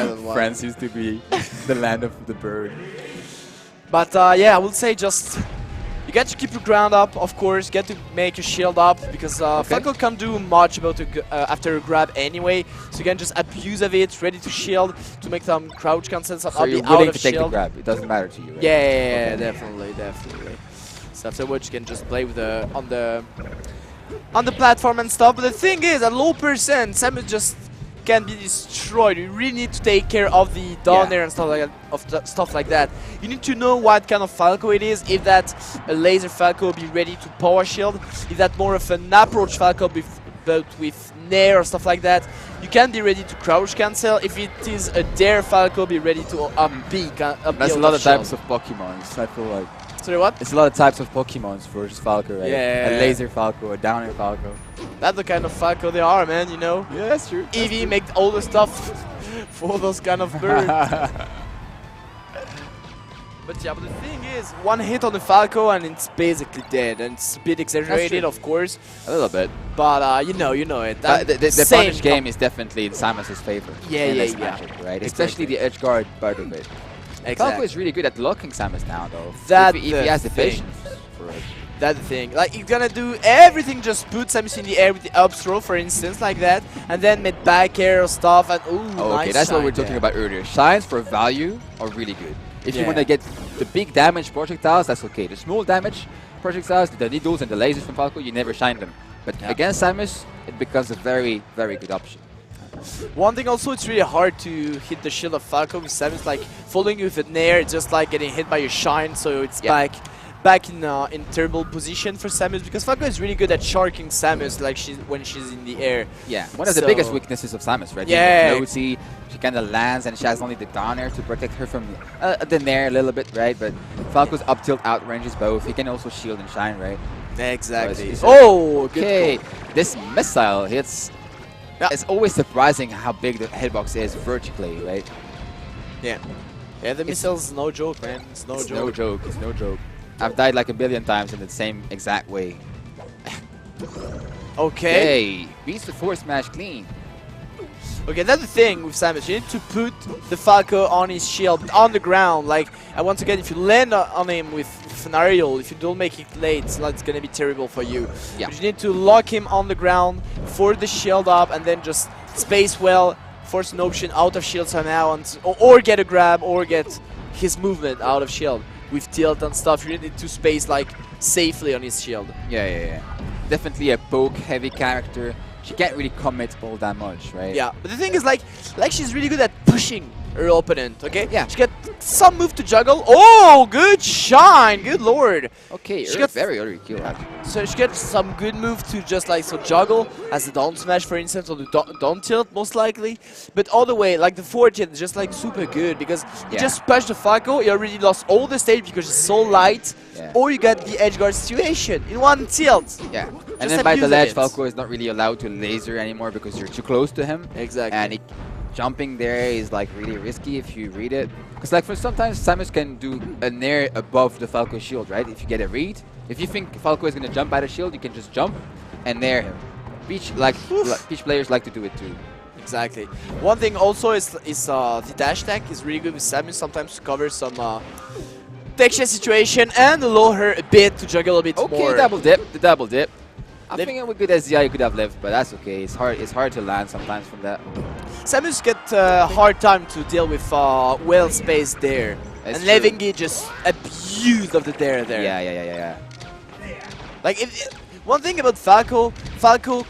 5-on-1. France used to be the land of the bird. But yeah, I would say just you get to keep your ground up, of course. Get to make your shield up because Falco can't do much about after a grab anyway. So you can just abuse of it, ready to shield to make some crouch cancels. So you're willing to take the grab. It doesn't matter to you. Right? Yeah, definitely. So afterwards you can just play with the on the platform and stuff. But the thing is, at low percent, Samus just can be destroyed. You really need to take care of the down air and stuff like that. You need to know what kind of Falco it is. If that's a laser Falco, be ready to power shield. If that's more of an approach Falco, but with nair or stuff like that, you can be ready to crouch cancel. If it is a dare Falco, be ready to up B. That's a lot of types of Pokemons. I feel like. Sorry, what? It's a lot of types of Pokemons versus Falco, right? Yeah. A laser Falco, a down air Falco. That's the kind of Falco they are, man, you know? Yeah, that's true. Eevee make all the stuff for those kind of birds. But yeah, but the thing is, one hit on the Falco and it's basically dead. And it's a bit exaggerated, of course. A little bit. But you know it. The punish game is definitely in Samus's favor. Yeah. Matchup, right? Especially the edge guard part of it. Exactly. Falco is really good at locking Samus now, though. If he has the patience for it. That's the thing. Like, he's gonna do everything, just put Samus in the air with the up throw, for instance, like that, and then mid back air or stuff, and okay, that's what we were talking about earlier. Shines for value are really good. If you want to get the big damage projectiles, that's okay. The small damage projectiles, the needles and the lasers from Falco, you never shine them. But against Samus, it becomes a very, very good option. One thing also, it's really hard to hit the shield of Falco with Samus, like following you with a nair, it's just like getting hit by your shine, so it's back in terrible position for Samus, because Falco is really good at sharking Samus like when she's in the air. Yeah, one of the biggest weaknesses of Samus, right? Yeah. She kind of lands and she has only the down air to protect her from the nair a little bit, right? But Falco's up tilt outranges both. He can also shield and shine, right? Exactly. Okay, this missile hits. It's always surprising how big the hitbox is vertically, right? Yeah, the missile's no joke, man. It's no joke. It's no joke. I've died like a billion times in the same exact way. Okay. Beats the force smash clean. Okay, that's the thing with Samus. You need to put the Falco on his shield, on the ground. Like, and once again, if you land on him with an aerial, if you don't make it late, it's gonna be terrible for you. Yeah. But you need to lock him on the ground, for the shield up, and then just space well, force an option out of shield somehow, or get a grab, or get his movement out of shield. With tilt and stuff, you need to space like safely on his shield. Yeah. Definitely a poke-heavy character. She can't really commit all that much, right? Yeah, but the thing is, like she's really good at pushing her opponent. Okay. Yeah. She got some move to juggle. Oh, good shine. Good lord. Okay. She got very early kill. So she gets some good move to just juggle as a down smash, for instance, or the down tilt most likely. But all the way, like the forward tilt is just like super good because you just push the Falco, you already lost all the stage because it's so light. Yeah. Or you got the edge guard situation in one tilt. Yeah. And then by the ledge, Falco is not really allowed to laser anymore because you're too close to him. Exactly. And jumping there is like really risky if you read it. Because like sometimes Samus can do a nair above the Falco shield, right? If you get a read. If you think Falco is going to jump at a shield, you can just jump and nair him. Peach players like to do it too. Exactly. One thing also is the dash attack is really good with Samus sometimes to cover some texture situation and allow her a bit to juggle a bit more. Okay, the double dip. I think with good SDI you could have lived, but that's okay. It's hard to land sometimes from that. Samus get a hard time to deal with well spaced there. That's and Levingy just abused of the dare there. Yeah. Like, one thing about Falco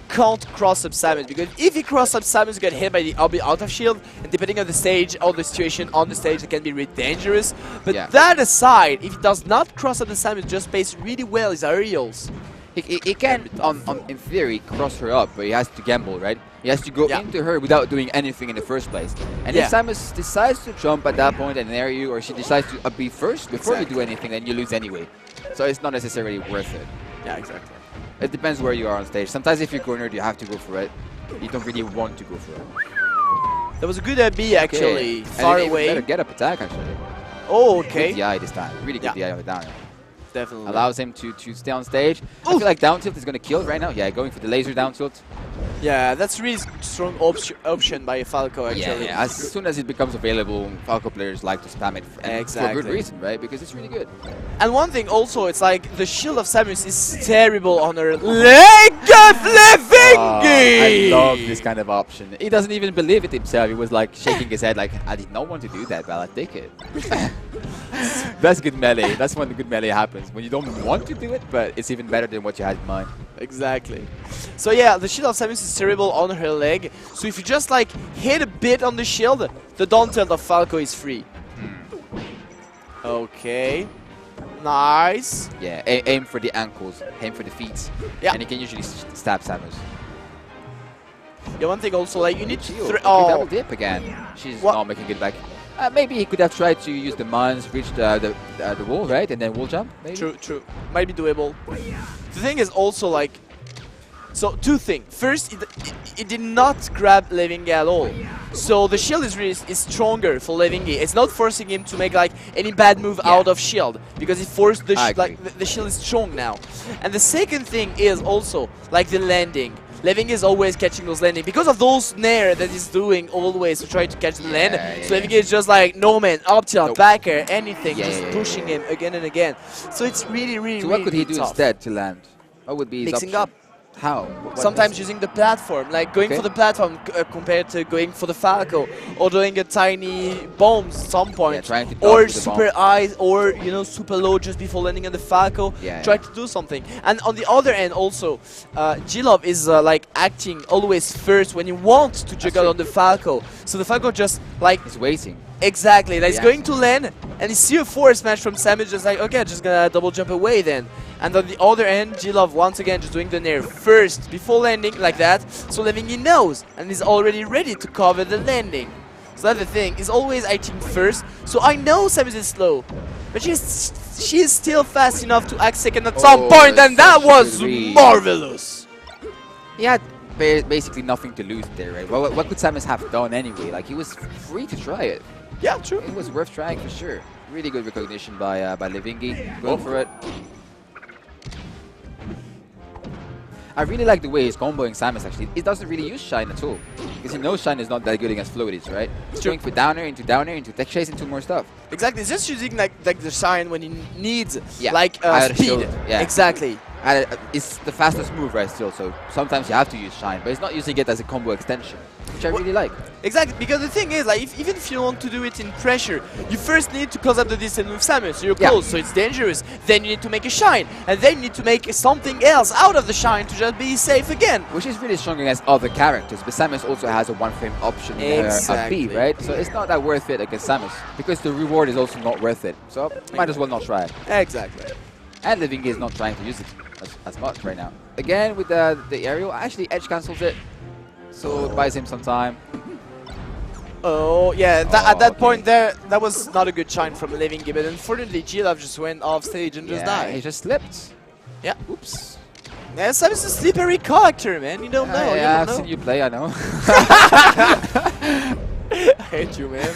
can't cross up Samus, because if he crosses up Samus, you get hit by the RB out of shield, and depending on the stage or the situation on the stage, it can be really dangerous. But that aside, if he does not cross up the Samus, just plays really well his aerials. He can, in theory, cross her up, but he has to gamble, right? He has to go into her without doing anything in the first place. And if Samus decides to jump at that point and nair you, or she decides to be first before you do anything, then you lose anyway. So it's not necessarily worth it. Yeah, exactly. It depends where you are on stage. Sometimes if you're cornered, you have to go for it. You don't really want to go for it. That was a good B, actually. Far away. Better get up attack, actually. Oh, okay. Good DI this time. Really good DI on the down air. Definitely. Allows him to stay on stage. I feel like down tilt is going to kill right now. Yeah, going for the laser down tilt. Yeah, that's really strong option by Falco actually. Yeah, as soon as it becomes available, Falco players like to spam it. And Exactly. for good reason, right? Because it's really good. And one thing also, it's like the shield of Samus is terrible on her leg of Levingy! I love this kind of option. He doesn't even believe it himself. He was like shaking his head like, I did not want to do that, but I'll take it. That's good melee. That's when the good melee happens. When you don't want to do it, but it's even better than what you had in mind. Exactly. So yeah, the shield of Samus is terrible on her leg. So if you just like hit a bit on the shield, the down tilt of Falco is free. Okay. Nice. Yeah, aim for the ankles, aim for the feet. Yeah. And you can usually stab Samus. Yeah, one thing also, like you need to Okay, oh, double dip again. She's What? not making it back. Maybe he could have tried to use the mines, reach the wall, right? And then wall jump, maybe? true. Might be doable. The thing is also like, so two things. First, it did not grab Levingy at all. So the shield is stronger for Levingy. It's not forcing him to make like any bad move out of shield because it forced the the shield is strong now. And the second thing is also like the landing. Levingy is always catching those landing because of those nair that he's doing always to try to catch the land. So Levingy is just like no man, up tilt, back air, anything, just pushing him again and again. So it's really So what could he do tough. instead to land? What would be his Mixing option? up. How? Sometimes using the platform, like going for the platform compared to going for the Falco, or doing a tiny bomb some point, trying to or dodge with the super bomb. eyes, or you know super low just before landing on the Falco. Try to do something. And on the other end also, G-Love is like acting always first when he wants to juggle on the Falco. So the Falco just like he's waiting. Exactly, like he's going to land, and he see a forward smash from Samus, just like okay, just gonna double jump away then. And on the other end, G-Love once again just doing the nair first before landing like that, so Levingy knows and is already ready to cover the landing. So that's the thing, he's always acting first, so I know Samus is slow, but she is still fast enough to act second at some point, and that was marvelous! He had basically nothing to lose there, right? Well, what could Samus have done anyway? Like, he was free to try it. Yeah, true. It was worth trying for sure. Really good recognition by Levingy. Going for it. I really like the way he's comboing Samus actually. He doesn't really use Shine at all. Because he knows Shine is not that good against floaties, right? He's going for downer, into tech chase, into more stuff. Exactly, he's just using like the Shine when he needs like speed. Shield, yeah. Exactly. It's the fastest move, right, still, so sometimes you have to use Shine, but he's not using it as a combo extension, which I really like. Exactly, because the thing is, like, even if you want to do it in pressure, you first need to close up the distance with Samus, so you're close, so it's dangerous. Then you need to make a Shine, and then you need to make something else out of the Shine to just be safe again. Which is really strong against other characters, but Samus also has a one-frame option in her B, right? So it's not that worth it against Samus, because the reward is also not worth it, so might as well not try it. Exactly. And Levingy is not trying to use it as much right now. Again with the aerial, actually edge cancels it, so it buys him some time. Oh yeah, at that point there, that was not a good shine from Levingy, but unfortunately G-Love just went off stage and just died. He just slipped. Yeah. Oops. Yeah, Samus is a slippery character, man. You don't know. Yeah, I've seen you play, I know. I hate you, man.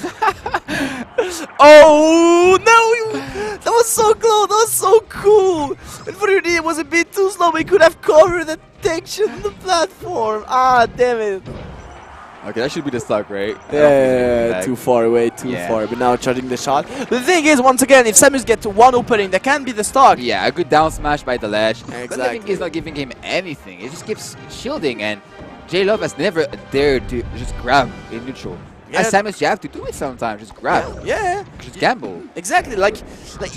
Oh no! That was so close. That was so cool. Unfortunately, it was a bit too slow. We could have covered the detection on the platform. Ah, damn it. Okay, that should be the stock, right? Yeah, too far away, too far. But now charging the shot. The thing is, once again, if Samus gets to one opening, that can be the stock. Yeah, a good down smash by the ledge. Exactly. But I think he's not giving him anything. He just keeps shielding, and J-Love has never dared to just grab in neutral. Yeah. As Samus, you have to do it sometimes. Just grab. Yeah. Just gamble. Exactly. Like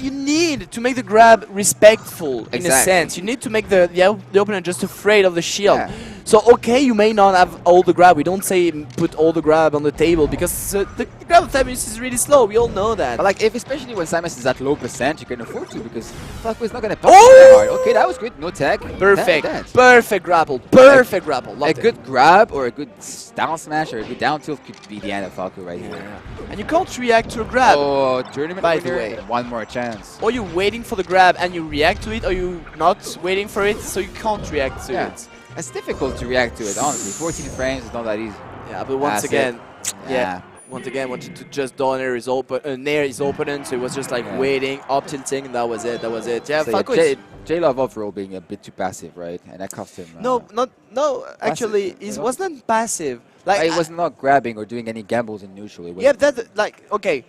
you need to make the grab respectful in a sense. You need to make the opponent just afraid of the shield. Yeah. So okay, you may not have all the grab. We don't say put all the grab on the table because the grab of Samus is really slow. We all know that. But like, especially when Samus is at low percent, you can afford to because Falco is not gonna punch that hard. Okay, that was good. No tag. Perfect. Perfect grapple. Perfect grapple. A good grab or a good down smash or a good down tilt could be the end of Falco right here. And you can't react to a grab. Oh, tournament by winner, the way. one more chance. Or you're waiting for the grab and you react to it, or you not waiting for it, so you can't react to it. It's difficult to react to it, honestly. 14 frames is not that easy. Yeah, but once again, once again wanted to just down air his opponent, so he was just like waiting, up tilting, and that was it. That was it. Yeah, so Falco J-Love overall being a bit too passive, right? And that cost him. No, actually, he wasn't passive. Like he was not grabbing or doing any gambles in neutral. Yeah, that like okay.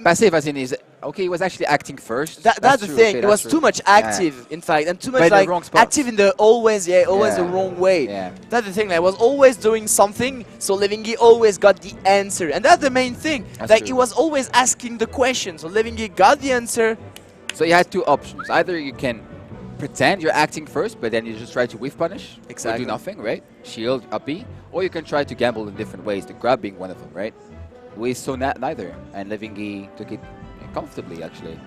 Passive as in he was actually acting first. That's the true. thing. Okay, it was true. too much active, in fact, and too much But in the like wrong spots. active in the always the wrong way. Yeah. That's the thing. Like, I was always doing something, so Levingy always got the answer, and that's the main thing. That's like true. he was always asking the question, so Levingy got the answer. So you had two options. Either you can pretend you're acting first, but then you just try to whiff punish, or do nothing, right? Shield, up B, or you can try to gamble in different ways. The grab being one of them, right? We saw neither, and Levingy took it comfortably, actually.